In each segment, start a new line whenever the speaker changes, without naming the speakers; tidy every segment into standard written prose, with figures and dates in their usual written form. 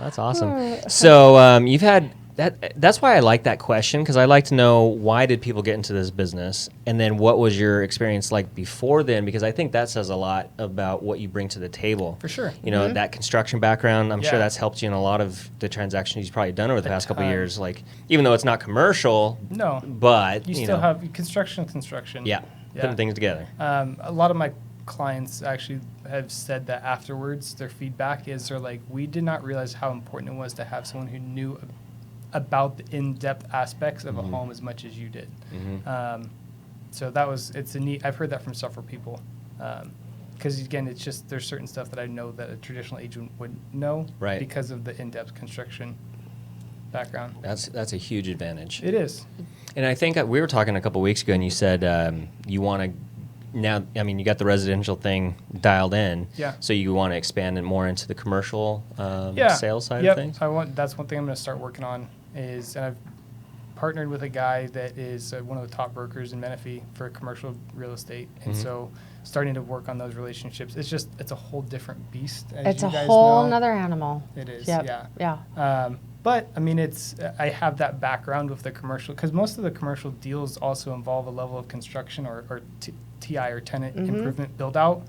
That's awesome. So you've had that. That's why I like that question, because I like to know, why did people get into this business, and then what was your experience like before then? Because I think that says a lot about what you bring to the table.
For sure.
You know, that construction background. I'm sure
Yeah.
that's helped you in a lot of the transactions you've probably done over the past couple of years. Like, even though it's not commercial,
No,
but
you still have construction.
yeah, putting things together.
A lot of my clients actually have said that afterwards. Their feedback is they're like, we did not realize how important it was to have someone who knew about the in-depth aspects of a home as much as you did. So it's a neat. I've heard that from several people. Because again, it's just there's certain stuff that I know that a traditional agent wouldn't know,
Right.
because of the in-depth construction background.
That's a huge advantage.
It is.
And I think we were talking a couple weeks ago, and you said you want to now. I mean, you got the residential thing dialed in.
Yeah.
So you want to expand it more into the commercial sales side
Yep.
of things.
That's one thing I'm going to start working on and I've partnered with a guy that is one of the top brokers in Menifee for commercial real estate, and so starting to work on those relationships. It's a whole different beast. As
It's
you
a
guys
whole
know.
nother animal.
It is.
Yep.
Yeah. But I mean, I have that background with the commercial, because most of the commercial deals also involve a level of construction or TI or tenant improvement build out,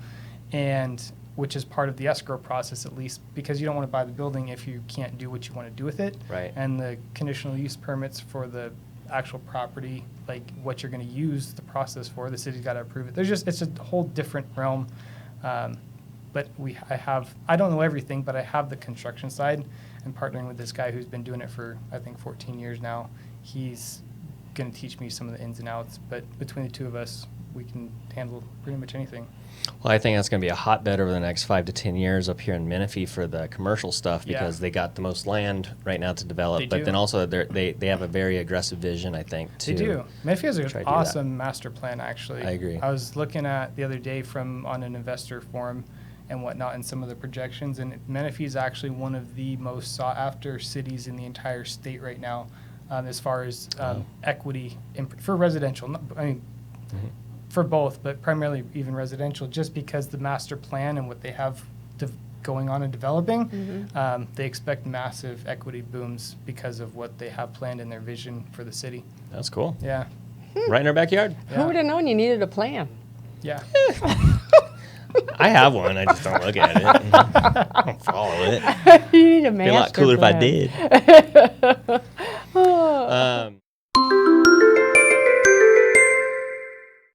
and which is part of the escrow process, at least, because you don't want to buy the building if you can't do what you want to do with it.
Right.
And the conditional use permits for the actual property, like what you're going to use the process for, the city's got to approve it. It's a whole different realm. But I don't know everything, but I have the construction side, and partnering with this guy who's been doing it for, I think, 14 years now. He's going to teach me some of the ins and outs, but between the two of us, we can handle pretty much anything.
Well, I think that's going to be a hotbed over the next 5 to 10 years up here in Menifee for the commercial stuff, because they got the most land right now to develop.
They
but
do.
then also they have a very aggressive vision, I think.
They do. Menifee has
try
an
to do
awesome master plan, actually.
I agree.
I was looking at the other day on an investor forum and whatnot, and some of the projections, and Menifee is actually one of the most sought after cities in the entire state right now, as far as equity for residential. For both, but primarily even residential, just because the master plan and what they have going on and developing, they expect massive equity booms because of what they have planned in their vision for the city.
That's cool.
Yeah.
Right in our backyard.
Who would have known you needed a plan?
Yeah.
I have one. I just don't look at it. I don't follow it.
You need a
It'd be a lot
master
cooler if I
plan.
did.